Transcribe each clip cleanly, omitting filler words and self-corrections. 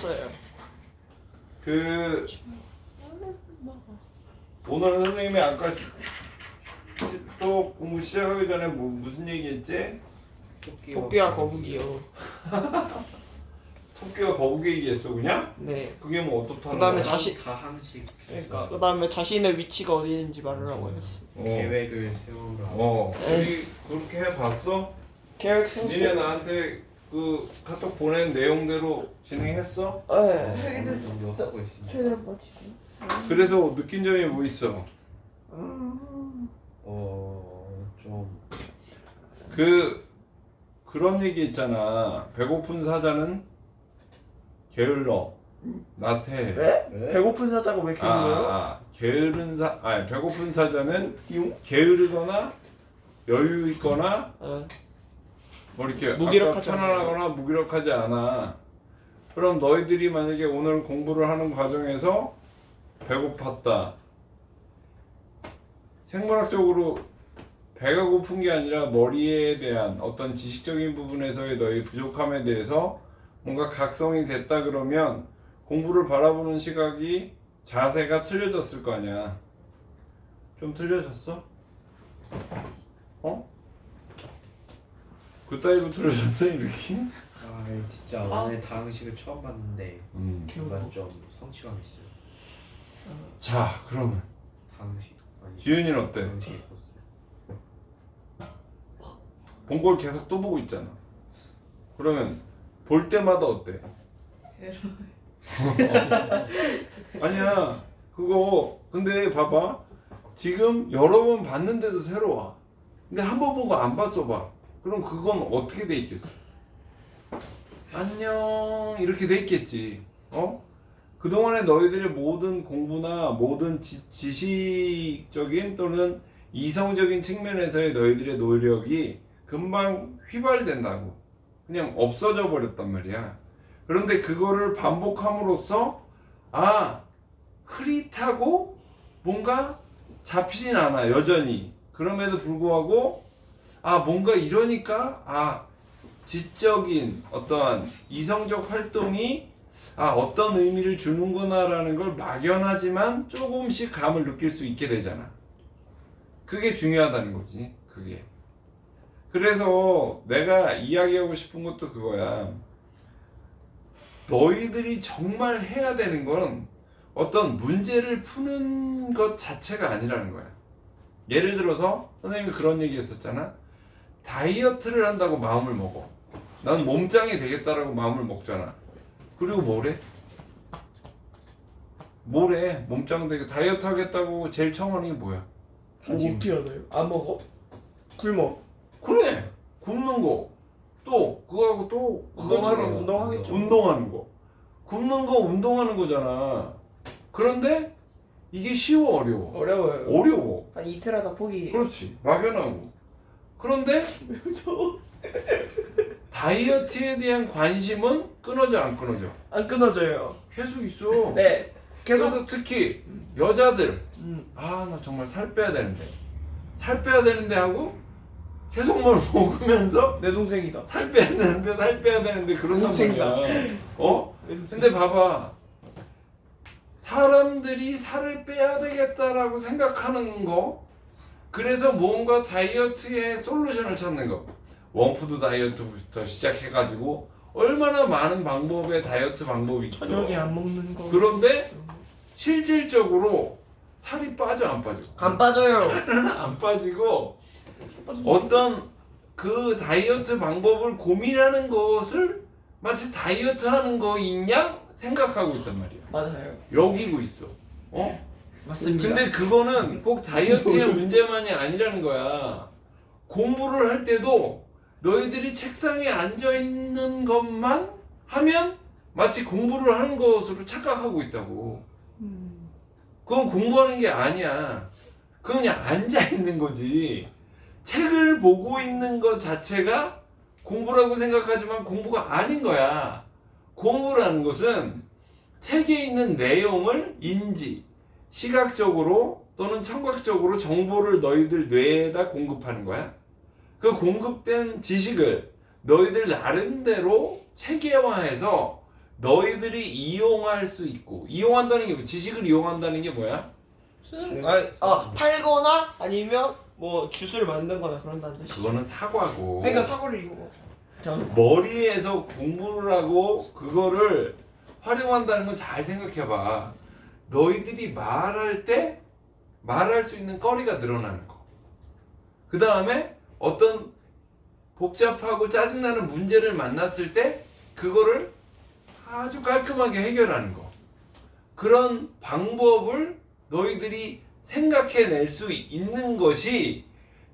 쳤어요. 오늘 선생님이 아까 수업 공부 시작하기 전에 무슨 얘기했지? 토끼와 거북이요. 토끼와 거북이 얘기했어 그냥? 네. 그게 뭐 어떻다는 그다음에 거야? 가항식 그러니까 그다음에 자신의 위치가 어디 있는지 말하라고 했어. 계획을 세우라. 그렇게 해봤어? 계획 니네 생수. 나한테 그 카톡 보낸 내용대로 진행했어? 네. 어느 해기도 정도 하고 있습니다. 최대한 버티고. 그래서 느낀 점이 뭐 있어? 좀 그런 얘기 있잖아. 배고픈 사자는 게을러. 나태. 네? 배고픈 사자가 왜 게을러요? 배고픈 사자는 용? 게으르거나 여유 있거나 네. 뭐 이렇게 무기력하지 편안하거나 무기력하지 않아. 그럼 너희들이 만약에 오늘 공부를 하는 과정에서 배고팠다. 생물학적으로 배가 고픈 게 아니라 머리에 대한 어떤 지식적인 부분에서의 너희 부족함에 대해서 뭔가 각성이 됐다 그러면 공부를 바라보는 시각이 자세가 틀려졌을 거 아니야. 좀 틀려졌어? 그따위로 틀려졌어 이렇게? 진짜 오늘 다항식을 처음 봤는데 뭔가 좀 성취감 있어요. 자 그러면 다항식 아니 지윤이는 어때? 다항식이 코스. 본 걸 계속 또 보고 있잖아. 그러면 볼 때마다 어때? 아니야 그거 근데 봐봐 지금 여러 번 봤는데도 새로워. 근데 한 번 보고 안 봤어 봐. 그럼 그건 어떻게 돼 있겠어? 안녕 이렇게 돼 있겠지. 그동안에 너희들의 모든 공부나 모든 지식적인 또는 이성적인 측면에서의 너희들의 노력이 금방 휘발된다고 그냥 없어져 버렸단 말이야. 그런데 그거를 반복함으로써 흐릿하고 뭔가 잡히진 않아 여전히. 그럼에도 불구하고 뭔가 이러니까 지적인 어떠한 이성적 활동이 어떤 의미를 주는구나라는 걸 막연하지만 조금씩 감을 느낄 수 있게 되잖아. 그게 중요하다는 거지. 그게. 그래서 내가 이야기하고 싶은 것도 그거야. 너희들이 정말 해야 되는 건 어떤 문제를 푸는 것 자체가 아니라는 거야. 예를 들어서 선생님이 그런 얘기 했었잖아. 다이어트를 한다고 마음을 먹어. 난 몸짱이 되겠다라고 마음을 먹잖아. 그리고 뭐래? 몸짱 되게 다이어트 하겠다고 제일 처음 하는 게 뭐야? 어떻게 하나요? 안 먹어? 굶어. 그래! 굶는 거. 또 그거하고 또 그거처럼 운동하겠죠. 운동하는 거. 굶는 거 운동하는 거잖아. 그런데 이게 쉬워 어려워? 어려워요. 어려워. 한 이틀 하다 포기. 그렇지. 막연하고. 그런데 무서워. 다이어트에 대한 관심은 끊어져 안 끊어져? 안 끊어져요. 계속 있어. 네. 계속. 그래서 특히 여자들 음. 나 정말 살 빼야 되는데 하고 계속 뭘 먹으면서 내 동생이다. 살 빼야 되는데 그런단 동생이다. 말이야. 내 동생. 근데 봐봐. 사람들이 살을 빼야 되겠다라고 생각하는 거, 그래서 뭔가 다이어트의 솔루션을 찾는 거, 원푸드 다이어트부터 시작해가지고 얼마나 많은 방법의 다이어트 방법이 있어. 저녁에 안 먹는 거. 그런데 실질적으로 살이 빠져 안 빠져? 안 빠져요. 안 빠지고 어떤 그 다이어트 방법을 고민하는 것을 마치 다이어트 하는 거인 양 생각하고 있단 말이야. 맞아요. 여기고 있어. 맞습니다. 근데 그거는 꼭 다이어트의 문제만이 아니라는 거야. 공부를 할 때도 너희들이 책상에 앉아 있는 것만 하면 마치 공부를 하는 것으로 착각하고 있다고. 그건 공부하는 게 아니야. 그건 그냥 앉아 있는 거지. 책을 보고 있는 것 자체가 공부라고 생각하지만 공부가 아닌 거야. 공부라는 것은 책에 있는 내용을 시각적으로 또는 청각적으로 정보를 너희들 뇌에다 공급하는 거야. 그 공급된 지식을 너희들 나름대로 체계화해서 너희들이 이용할 수 있고, 이용한다는 게 지식을 이용한다는 게 뭐야? 팔거나 아니면 뭐 주스를 만든거나 그런다는 뜻이. 그거는 사과고. 그러니까 사고를 이용해. 머리에서 공부를 하고 그거를 활용한다는 건 잘 생각해봐. 너희들이 말할 때 말할 수 있는 거리가 늘어나는 거. 그 다음에 어떤 복잡하고 짜증나는 문제를 만났을 때 그거를 아주 깔끔하게 해결하는 거. 그런 방법을 너희들이 생각해낼 수 있는 것이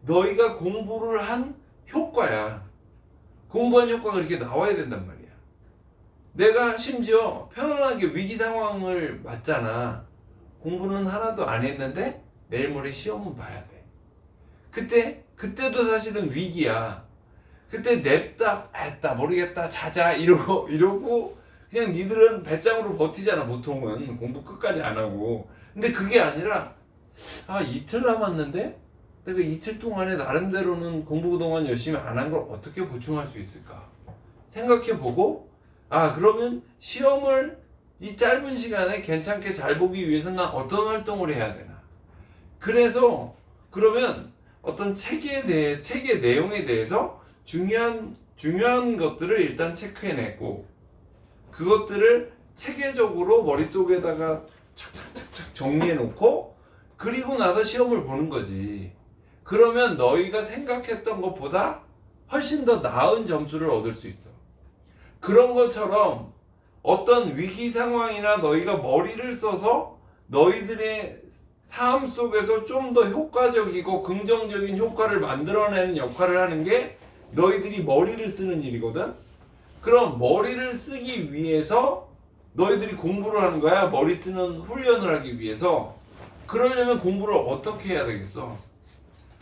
너희가 공부를 한 효과야. 공부한 효과가 그렇게 나와야 된단 말이야. 내가 심지어 편안하게 위기 상황을 맞잖아. 공부는 하나도 안 했는데 내일 모레 시험은 봐야 돼. 그때도 사실은 위기야. 그때 냅다 했다 모르겠다 자자 이러고 그냥 니들은 배짱으로 버티잖아. 보통은 공부 끝까지 안 하고. 근데 그게 아니라 이틀 남았는데 내가 이틀 동안에 나름대로는 공부 그동안 열심히 안 한 걸 어떻게 보충할 수 있을까 생각해보고, 그러면 시험을 이 짧은 시간에 괜찮게 잘 보기 위해서는 난 어떤 활동을 해야 되나. 그래서 그러면 어떤 책의 내용에 대해서 중요한 것들을 일단 체크해내고 그것들을 체계적으로 머릿속에다가 착착착착 정리해놓고 그리고 나서 시험을 보는 거지. 그러면 너희가 생각했던 것보다 훨씬 더 나은 점수를 얻을 수 있어. 그런 것처럼 어떤 위기 상황이나 너희가 머리를 써서 너희들의 삶 속에서 좀 더 효과적이고 긍정적인 효과를 만들어내는 역할을 하는 게 너희들이 머리를 쓰는 일이거든. 그럼 머리를 쓰기 위해서 너희들이 공부를 하는 거야. 머리 쓰는 훈련을 하기 위해서. 그러려면 공부를 어떻게 해야 되겠어?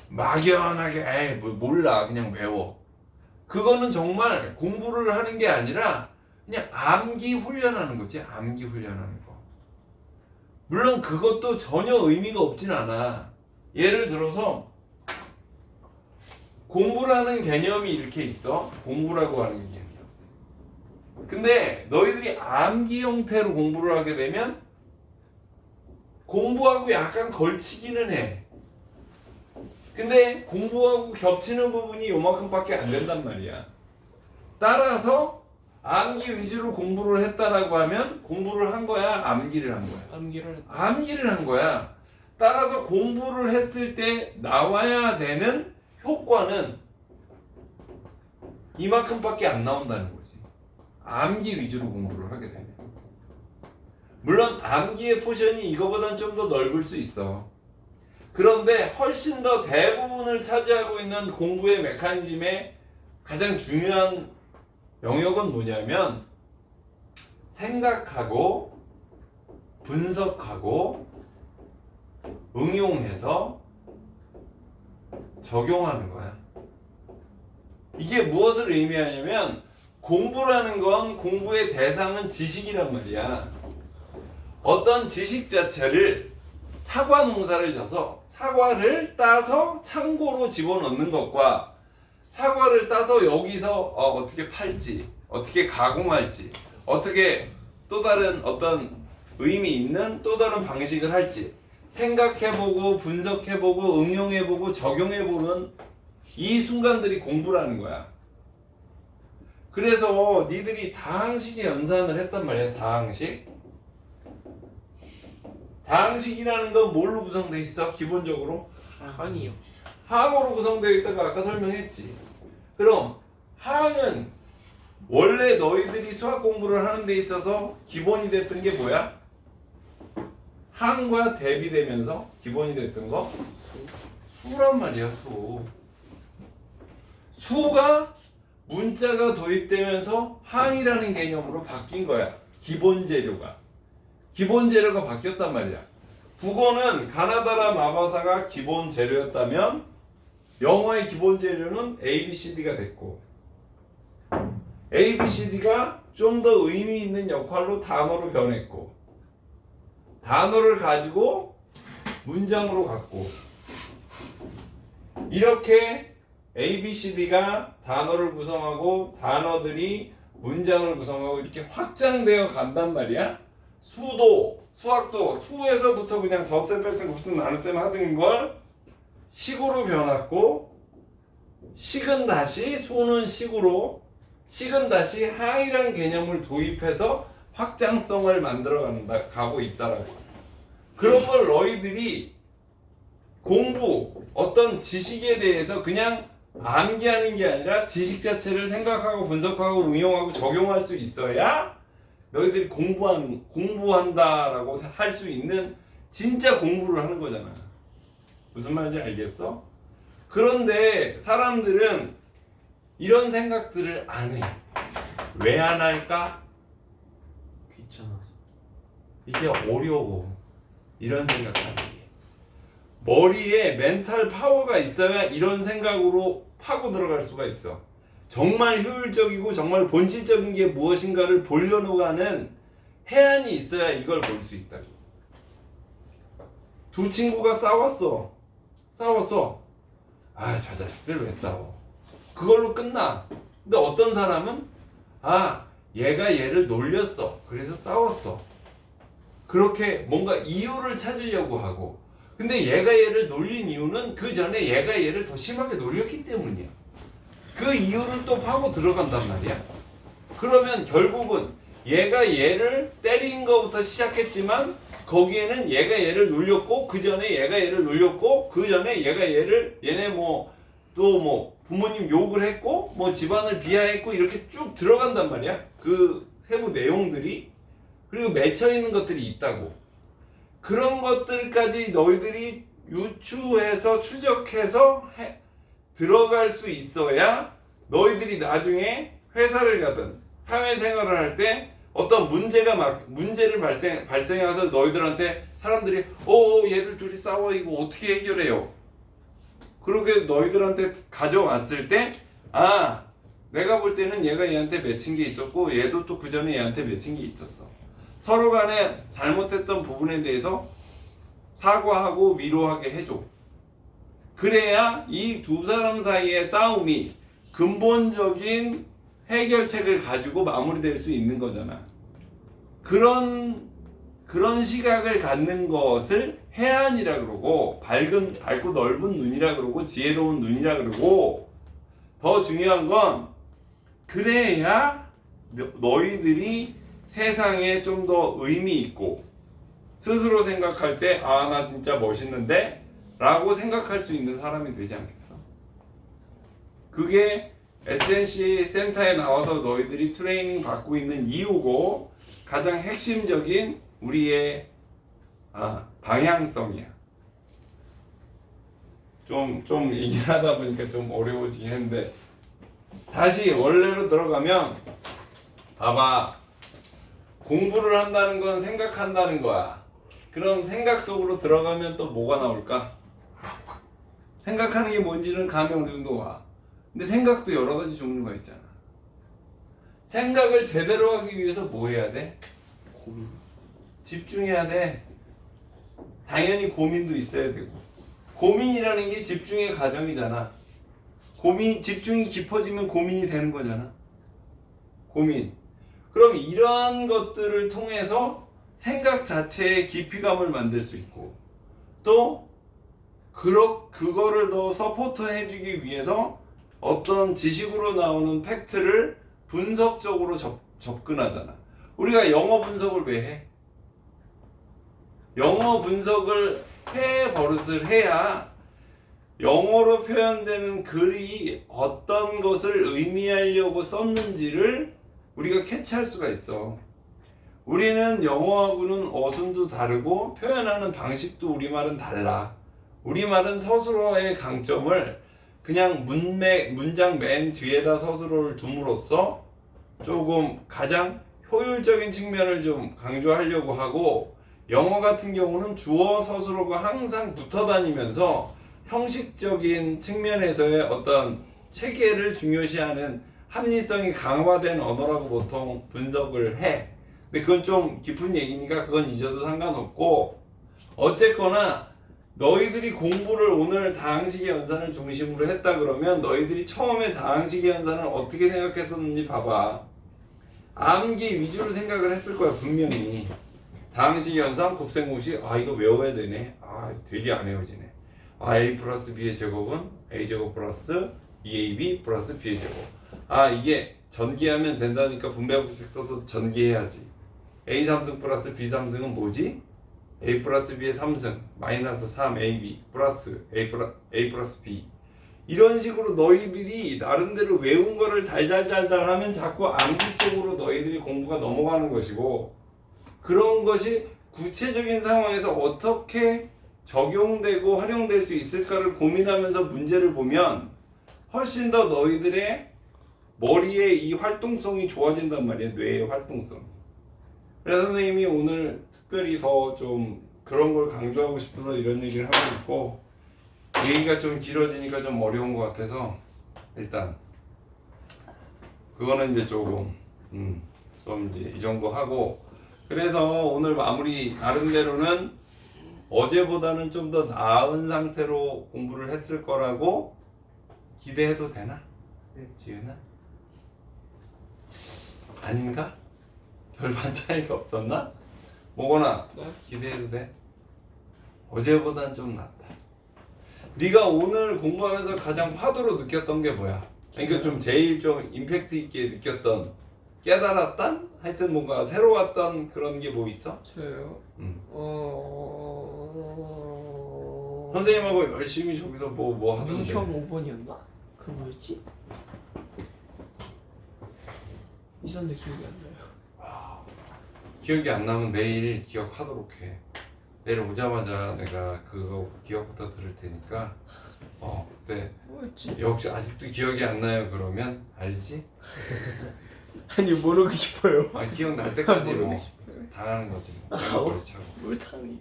막연하게 몰라 그냥 배워. 그거는 정말 공부를 하는 게 아니라 그냥 암기 훈련하는 거지. 암기 훈련하는 거. 물론 그것도 전혀 의미가 없진 않아. 예를 들어서 공부를 하는 개념이 이렇게 있어. 공부라고 하는 개념. 근데 너희들이 암기 형태로 공부를 하게 되면 공부하고 약간 걸치기는 해. 근데 공부하고 겹치는 부분이 요만큼밖에 안 된단 말이야. 따라서 암기 위주로 공부를 했다라고 하면 공부를 한 거야, 암기를 한 거야? 암기를 한 거야. 따라서 공부를 했을 때 나와야 되는 효과는 이만큼밖에 안 나온다는 거지. 암기 위주로 공부를 하게 되면. 물론 암기의 포션이 이거보다는 좀 더 넓을 수 있어. 그런데 훨씬 더 대부분을 차지하고 있는 공부의 메커니즘의 가장 중요한 영역은 뭐냐면 생각하고 분석하고 응용해서 적용하는 거야. 이게 무엇을 의미하냐면 공부라는 건 공부의 대상은 지식이란 말이야. 어떤 지식 자체를 사과 농사를 져서 사과를 따서 창고로 집어넣는 것과 사과를 따서 여기서 어떻게 팔지, 어떻게 가공할지, 어떻게 또 다른 어떤 의미 있는 또 다른 방식을 할지 생각해보고 분석해보고 응용해보고 적용해보는 이 순간들이 공부라는 거야. 그래서 니들이 다항식의 연산을 했단 말이야. 다항식이라는 건 뭘로 구성되어 있어? 기본적으로? 항이요. 항으로 구성되어 있다고 아까 설명했지. 그럼 항은 원래 너희들이 수학 공부를 하는 데 있어서 기본이 됐던 게 뭐야? 항과 대비되면서 기본이 됐던 거? 수란 말이야. 수가 문자가 도입되면서 항이라는 개념으로 바뀐 거야. 기본 재료가 바뀌었단 말이야. 국어는 가나다라 마바사가 기본 재료였다면 영어의 기본 재료는 ABCD가 됐고 ABCD가 좀 더 의미 있는 역할로 단어로 변했고 단어를 가지고 문장으로 갔고 이렇게 ABCD가 단어를 구성하고 단어들이 문장을 구성하고 이렇게 확장되어 간단 말이야. 수도, 수학도 수에서부터 그냥 덧셈, 뺄셈, 곱셈, 나눗셈 하던 걸 식으로 변했고, 식은 다시 수는 식으로, 식은 다시 항이란 개념을 도입해서 확장성을 만들어 가고 있다라고. 그런 걸 너희들이 공부, 어떤 지식에 대해서 그냥 암기하는 게 아니라 지식 자체를 생각하고 분석하고 응용하고 적용할 수 있어야 너희들이 공부한다라고 할 수 있는 진짜 공부를 하는 거잖아. 무슨 말인지 알겠어? 그런데 사람들은 이런 생각들을 안 해. 왜 안 할까? 귀찮아서. 이게 어려워. 이런 생각하는 게. 머리에 멘탈 파워가 있어야 이런 생각으로 파고 들어갈 수가 있어. 정말 효율적이고 정말 본질적인 게 무엇인가를 보려고 하는 해안이 있어야 이걸 볼 수 있다. 두 친구가 싸웠어. 아, 저 자식들 왜 싸워? 그걸로 끝나. 근데 어떤 사람은 얘가 얘를 놀렸어. 그래서 싸웠어. 그렇게 뭔가 이유를 찾으려고 하고, 근데 얘가 얘를 놀린 이유는 그 전에 얘가 얘를 더 심하게 놀렸기 때문이야. 그 이유를 또 파고 들어간단 말이야. 그러면 결국은 얘가 얘를 때린 거부터 시작했지만 거기에는 얘가 얘를 놀렸고, 그 전에 얘가 얘를 놀렸고, 그 전에 얘가 얘를 얘네 또 부모님 욕을 했고, 집안을 비하했고, 이렇게 쭉 들어간단 말이야. 그 세부 내용들이. 그리고 맺혀 있는 것들이 있다고. 그런 것들까지 너희들이 유추해서 추적해서 들어갈 수 있어야 너희들이 나중에 회사를 가든 사회생활을 할 때 어떤 문제를 발생해서 너희들한테 사람들이 얘들 둘이 싸워, 이거 어떻게 해결해요? 그렇게 너희들한테 가져왔을 때 내가 볼 때는 얘가 얘한테 맺힌 게 있었고 얘도 또 그 전에 얘한테 맺힌 게 있었어. 서로 간에 잘못했던 부분에 대해서 사과하고 위로하게 해줘. 그래야 이 두 사람 사이의 싸움이 근본적인 해결책을 가지고 마무리될 수 있는 거잖아. 그런 시각을 갖는 것을 해안이라 그러고, 밝고 넓은 눈이라 그러고, 지혜로운 눈이라 그러고, 더 중요한 건 그래야 너희들이 세상에 좀 더 의미 있고 스스로 생각할 때 나 진짜 멋있는데 라고 생각할 수 있는 사람이 되지 않겠어? 그게 SNC 센터에 나와서 너희들이 트레이닝 받고 있는 이유고 가장 핵심적인 우리의 방향성이야. 좀 얘기를 하다 보니까 좀 어려워지긴 했는데, 다시 원래로 들어가면 봐봐. 공부를 한다는 건 생각한다는 거야. 그럼 생각 속으로 들어가면 또 뭐가 나올까? 생각하는 게 뭔지는 감이 어느 정도 와. 근데 생각도 여러 가지 종류가 있잖아. 생각을 제대로 하기 위해서 뭐 해야 돼? 고민. 집중해야 돼. 당연히 고민도 있어야 되고. 고민이라는 게 집중의 과정이잖아. 집중이 깊어지면 고민이 되는 거잖아. 고민. 그럼 이런 것들을 통해서 생각 자체의 깊이감을 만들 수 있고, 또 그거를 더 서포트 해주기 위해서 어떤 지식으로 나오는 팩트를 분석적으로 접근하잖아. 우리가 영어 분석을 왜 해? 영어 분석을 버릇을 해야 영어로 표현되는 글이 어떤 것을 의미하려고 썼는지를 우리가 캐치할 수가 있어. 우리는 영어하고는 어순도 다르고 표현하는 방식도 우리말은 달라. 우리말은 서술어의 강점을 그냥 문장 맨 뒤에다 서술어를 둠으로써 조금 가장 효율적인 측면을 좀 강조하려고 하고, 영어 같은 경우는 주어 서술어가 항상 붙어 다니면서 형식적인 측면에서의 어떤 체계를 중요시하는 합리성이 강화된 언어라고 보통 분석을 해. 근데 그건 좀 깊은 얘기니까 그건 잊어도 상관없고, 어쨌거나 너희들이 공부를 오늘 다항식의 연산을 중심으로 했다 그러면 너희들이 처음에 다항식의 연산을 어떻게 생각했었는지 봐봐. 암기 위주로 생각을 했을 거야 분명히. 다항식 연산 곱셈공식 이거 외워야 되네. 되게 안 외워지네. a 플러스 b의 제곱은 a 제곱 플러스 2ab 플러스 b의 제곱. 이게 전기하면 된다니까 분배법칙 써서 전기해야지. a 3승 플러스 b 3승은 뭐지? a 플러스 b의 3승 마이너스 3ab 플러스 a 플러스 b. 이런 식으로 너희들이 나름대로 외운 거를 달달달달 하면 자꾸 암기 쪽으로 너희들이 공부가 넘어가는 것이고, 그런 것이 구체적인 상황에서 어떻게 적용되고 활용될 수 있을까를 고민하면서 문제를 보면 훨씬 더 너희들의 머리의 이 활동성이 좋아진단 말이야. 뇌의 활동성. 그래서 선생님이 오늘 특별히 더 좀 그런 걸 강조하고 싶어서 이런 얘기를 하고 있고, 얘기가 좀 길어지니까 좀 어려운 것 같아서 일단 그거는 이제 조금 좀 이제 이 정도 하고, 그래서 오늘 마무리 나름대로는 어제보다는 좀 더 나은 상태로 공부를 했을 거라고 기대해도 되나? 지은아? 아닌가? 별반 차이가 없었나? 뭐거나 네? 기대해도 돼? 어제보단 좀 낫다. 네가 오늘 공부하면서 가장 파도로 느꼈던 게 뭐야? 그러니까 좀 제일 좀 임팩트 있게 느꼈던, 깨달았던? 하여튼 뭔가 새로웠던 그런 게 뭐 있어? 저요? 선생님하고 열심히 저기서 뭐 하던데. 미형 5번이었나? 그 뭐였지? 있었는데 기억이 안 나요. 기억이 안 나면 내일 기억하도록 해. 내일 오자마자 내가 그거 기억부터 들을 테니까 그때 뭐였지? 역시 아직도 기억이 안 나요 그러면 알지? 아니 모르고 싶어요. 기억날 때까지 모르고 뭐 싶어요. 당하는 거지 뭐. 맹머리 차고 물탕이.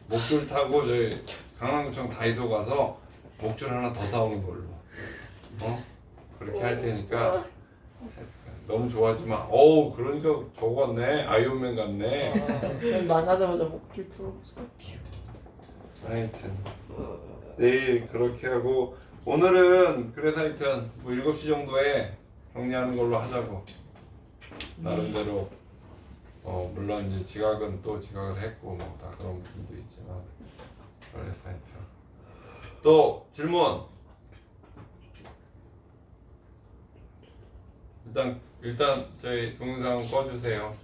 목줄 타고 저희 강남구청 다이소 가서 목줄 하나 더 사오는 걸로 그렇게 할 테니까 너무 좋아하지 마. 그러니까 저거 같네. 아이언맨 같네. 쌤 나가자마자 목줄 풀어보세요. 하여튼 내일 그렇게 하고, 오늘은 그래서 하여튼 뭐 7시 정도에 정리하는 걸로 하자고. 나름대로 물론 이제 지각은 또 지각을 했고 뭐 다 그런 부분도 있지만, 그래서 하여튼 또 질문. 일단 저희 동영상 꺼주세요.